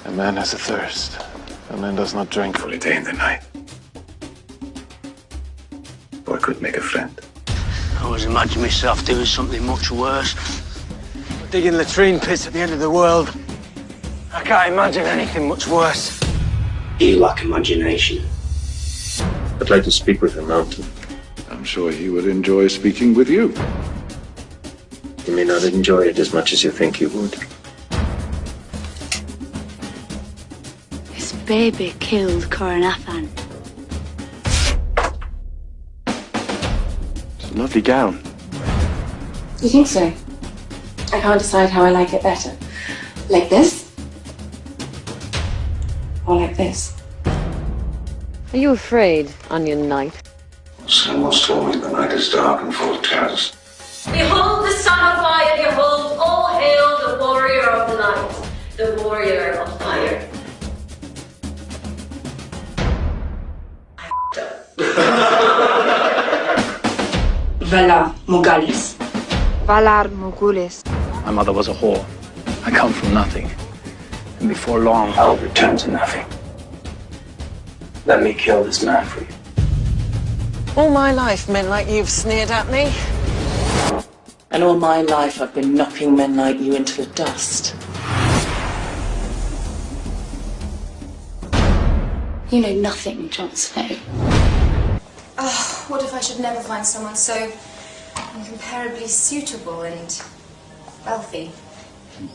A man has a thirst. A man does not drink for a day and the night. Or could make a friend. I always imagine myself doing something much worse. Digging latrine pits at the end of the world. I can't imagine anything much worse. You lack imagination. I'd like to speak with the mountain. I'm sure he would enjoy speaking with you. You may not enjoy it as much as you think you would. His baby killed Coronathan. It's a lovely gown. You think so? I can't decide how I like it better. Like this? Or like this? Are you afraid, Onion Knight? Someone told me the night is dark and full of terrors. Behold the son of fire, behold, all hail the warrior of the night, the warrior of fire. Valar Morghulis. Valar Morghulis. My mother was a whore. I come from nothing. And before long, I'll return to nothing. Let me kill this man for you. All my life, men like you've sneered at me. And all my life, I've been knocking men like you into the dust. You know nothing, Jon Snow. Oh, what if I should never find someone so incomparably suitable and wealthy?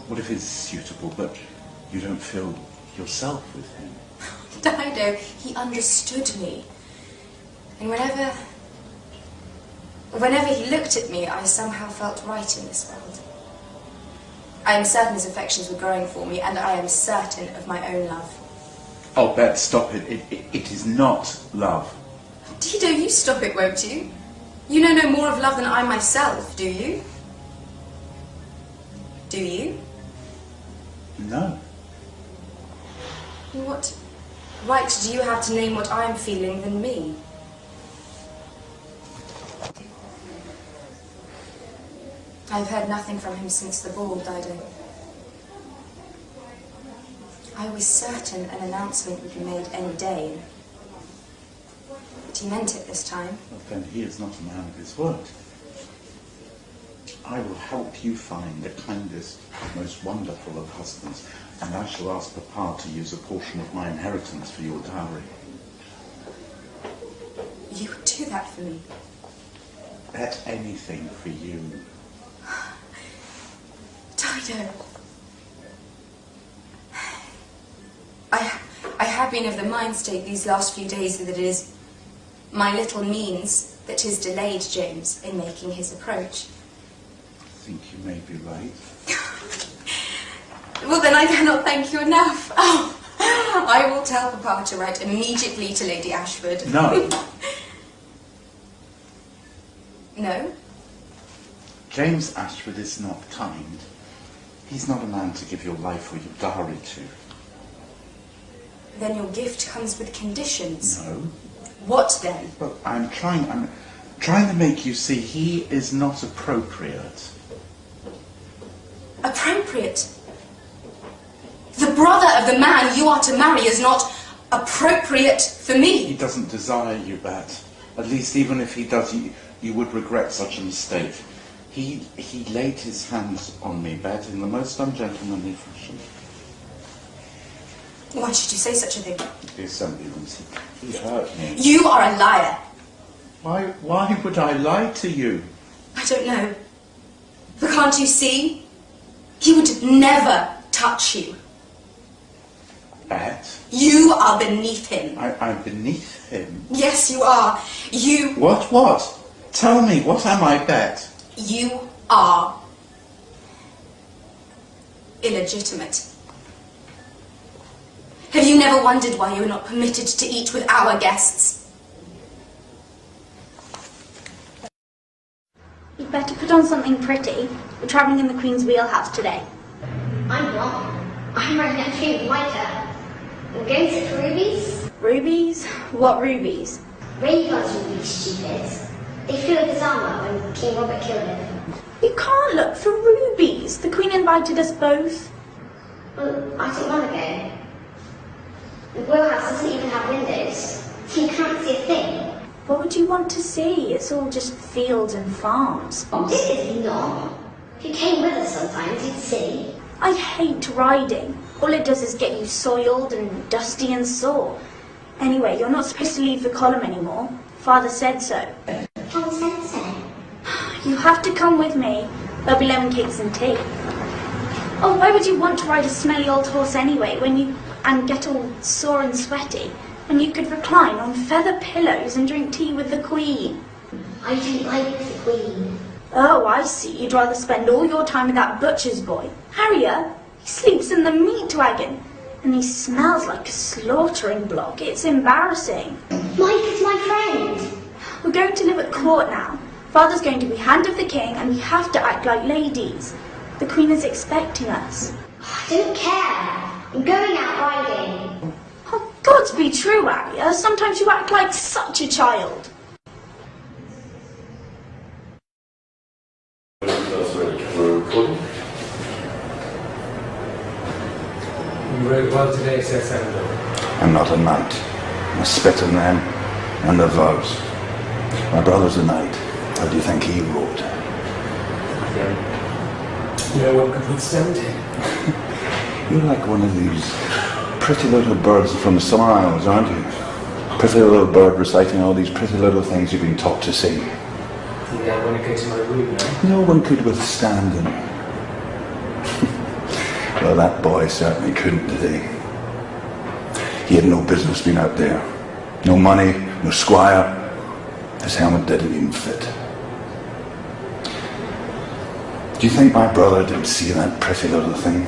What if he's suitable, but you don't feel yourself with him? Dido, he understood me. And whenever he looked at me, I somehow felt right in this world. I am certain his affections were growing for me, and I am certain of my own love. Oh, Beth, stop it. It is not love. Dido, you stop it, won't you? You know no more of love than I myself, do you? Do you? No. What right do you have to name what I'm feeling than me? I've heard nothing from him since the ball, Dido. I was certain an announcement would be made any day. But he meant it this time. Well, then he is not a man of his word. I will help you find the kindest, most wonderful of husbands, and I shall ask Papa to use a portion of my inheritance for your dowry. You would do that for me? Bet anything for you. Dido. I have been of the mind state these last few days that it is my little means that has delayed James in making his approach. I think you may be right. Well, then I cannot thank you enough. Oh, I will tell Papa to write immediately to Lady Ashford. No. No? James Ashford is not kind. He's not a man to give your life or your dowry to. Then your gift comes with conditions. No. What then? Well, I'm trying to make you see he is not appropriate. Appropriate? The brother of the man you are to marry is not appropriate for me. He doesn't desire you, Bet. At least even if he does, you would regret such a mistake. He laid his hands on me, Bet, in the most ungentlemanly fashion. Why should you say such a thing? The assembly rooms, he hurt me. You are a liar. Why would I lie to you? I don't know. But can't you see? He would never touch you. Bet? You are beneath him. I'm beneath him? Yes, you are. You... What? Tell me, what am I, Bet? You are illegitimate. Have you never wondered why you're not permitted to eat with our guests? You'd better put on something pretty. We're travelling in the Queen's wheelhouse today. I'm not. I'm wearing a pink mitre. We're going to rubies. Rubies? What rubies? Rhaegar's rubies, stupid. They flew with his armour when King Robert killed him. You can't look for rubies. The Queen invited us both. Well, I don't want to go. The Will House doesn't even have windows, so you can't see a thing. What would you want to see? It's all just fields and farms. It is not. If you came with us sometimes, you'd see. I hate riding. All it does is get you soiled and dusty and sore. Anyway, you're not supposed to leave the column anymore. Father said so. Father said so. You have to come with me. There'll be lemon cakes and tea. Oh, why would you want to ride a smelly old horse anyway, and get all sore and sweaty, when you could recline on feather pillows and drink tea with the Queen? I don't like the Queen. Oh, I see. You'd rather spend all your time with that butcher's boy. Harrier, he sleeps in the meat wagon, and he smells like a slaughtering block. It's embarrassing. Mike is my friend. We're going to live at court now. Father's going to be hand of the king, and we have to act like ladies. The Queen is expecting us. I don't care. I'm going out riding. Oh, God's be true, Harrier. Sometimes you act like such a child. You wrote well today, Sir Senator. I'm not a knight. I spit on them and the vows. My brother's a knight. How do you think he wrote? No one could withstand him. You're like one of these pretty little birds from the Summer Isles, aren't you? Pretty little bird reciting all these pretty little things you've been taught to sing. Think I want to go to my room now? No one could withstand him. Well, that boy certainly couldn't today. He had no business being out there. No money, no squire. His helmet didn't even fit. Do you think my brother didn't see that pretty little thing?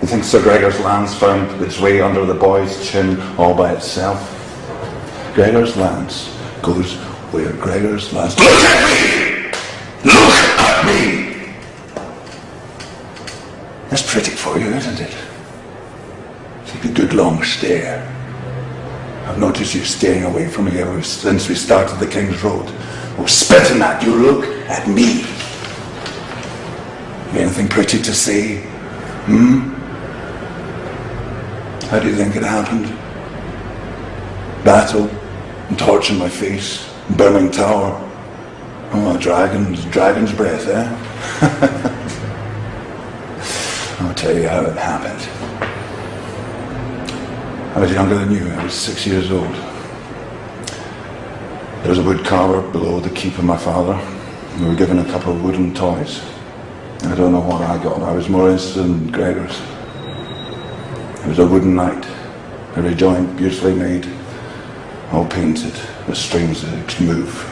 You think Sir Gregor's lance found its way under the boy's chin all by itself? Gregor's lance goes where Gregor's lance... Look at me! Look at me! That's pretty for you, isn't it? Take a good long stare. I've noticed you staring away from me ever since we started the King's Road. Oh, spitting at you, look at me. You anything pretty to say? How do you think it happened? Battle, and torch in my face, burning tower. Oh, a dragon's breath, eh? I'll tell you how it happened. I was younger than you. I was 6 years old. There was a wood carver below the keep of my father. We were given a couple of wooden toys. I don't know what I got. I was more interested in Gregor's. It was a wooden knight, every joint beautifully made, all painted, with strings that could move.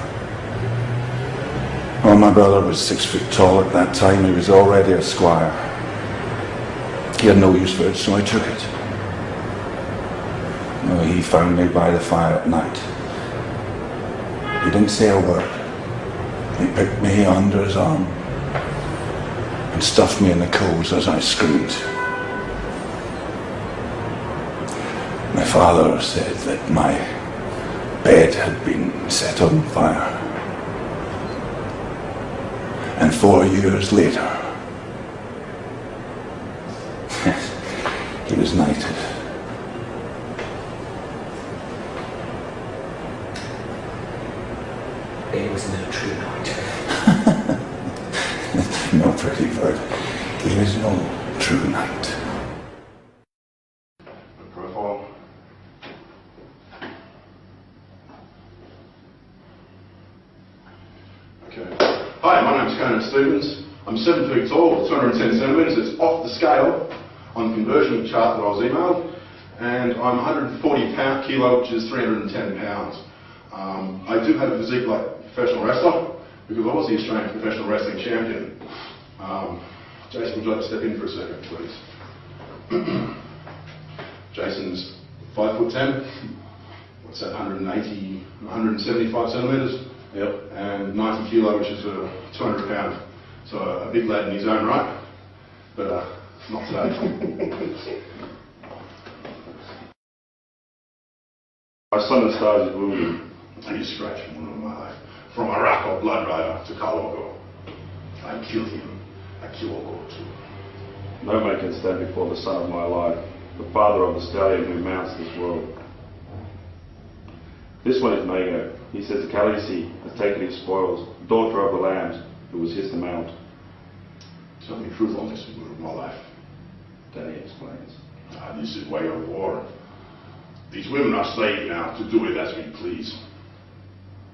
Well, my brother was 6 foot tall at that time. He was already a squire. He had no use for it, so I took it. Well, he found me by the fire at night. He didn't say a word. He picked me under his arm and stuffed me in the coals as I screamed. My father said that my bed had been set on fire. And 4 years later, he was knighted. He was no true knight. No, pretty bird. He was no true knight. Profile. Okay. Hi, my name's Conan Stevens. I'm 7 feet tall, 210 centimetres. It's off the scale on the conversion chart that I was emailed. And I'm 140 kilo, which is 310 pounds. I do have a physique like a professional wrestler because I was the Australian professional wrestling champion. Jason, would you like to step in for a second, please? Jason's 5'10". What's that? 175 centimetres. Yep. And 90 kilo, which is 200 pounds. So a big lad in his own right, but not today. My son started wounded, and he scratched one of my life. From Araco Blood Rider to Kaloko. I killed him. I killed Oko too. No man can stand before the Son of my life, the father of the stallion who mounts this world. This one is Mago. He says Khaleesi has taken his spoils, daughter of the lambs, who was his to mount. Tell me the truth on this, moon of my life. Danny explains. This is way of war. These women are slaves now to do with as we please.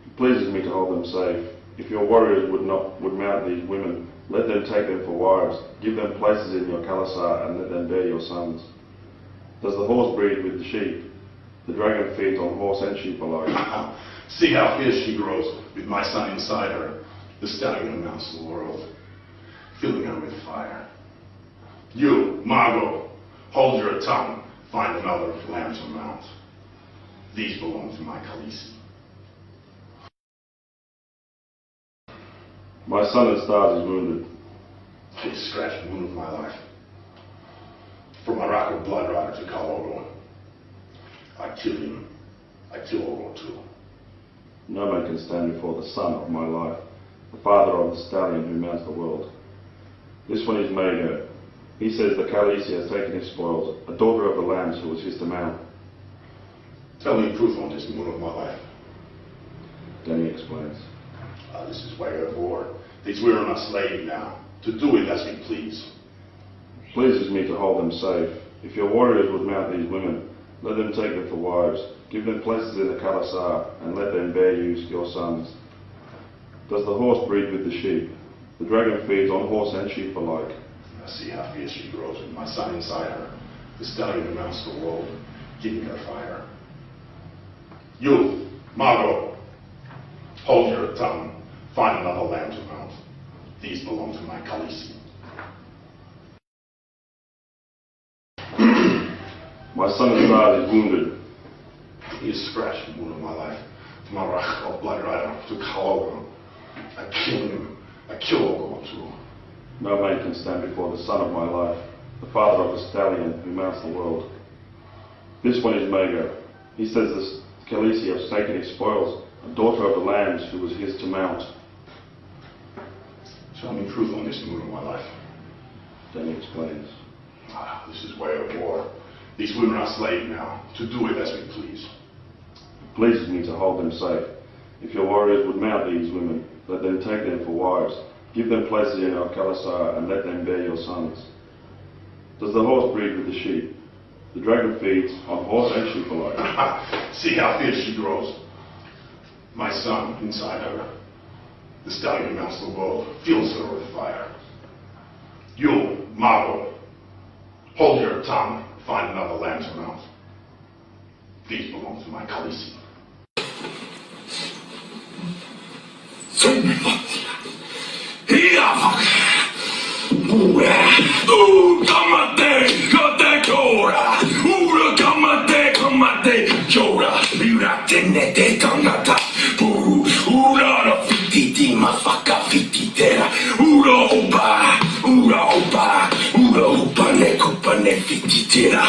It pleases me to hold them safe. If your warriors would mount these women, let them take them for wives. Give them places in your Khalasar and let them bear your sons. Does the horse breed with the sheep? The dragon feeds on horse and sheep alike. See how fierce she grows with my son inside her. The stallion who mounts the world, filling her with fire. You, Margot, hold your tongue. Find another lamb to mount. These belong to my Khaleesi. My son in stars is wounded. He scratched the wound of my life. From Morocco blood rider to Khal Drogo. I kill him. I kill Drogo too. No man can stand before the Son of my life, the father of the stallion who mounts the world. This one is Mago. He says the Khaleesi has taken his spoils, a daughter of the lambs who was his to mount. Tell me the truth on this, moon of my life. Danny explains. This is way of war. These women are slaves now, to do with as we please. It pleases me to hold them safe. If your warriors would mount these women, let them take them for wives. Give them places in the Khalasar, and let them bear you your sons. Does the horse breed with the sheep? The dragon feeds on horse and sheep alike. I see how fierce she grows with my son inside her. The stallion who mounts the world, giving her fire. You, Margot, hold your tongue. Find another lamb to mount. These belong to my Khaleesi. My son in stars is wounded. He is scratched the wound of my life. From Morocco blood rider to Khal Drogo. I kill him. I kill Drogo too. No man can stand before the Son of my life, the father of the stallion who mounts the world. This one is Mago. He says the Khaleesi has taken his spoils, a daughter of the lambs who was his to mount. Tell me the truth on this, moon of my life. Danny explains. This is way of war. These women are slaves now, to do with as we please. It pleases me to hold them safe. If your warriors would mount these women, let them take them for wives. Give them places in your Khalasar and let them bear your sons. Does the horse breed with the sheep? The dragon feeds on horse and sheep alike. See how fierce she grows. My son inside her. The stallion who mounts the world fills her with fire. You, Margot, hold your tongue. Find another lamb to mount. These belong to my Khaleesi. Ura opa, ne kupa ne fititera.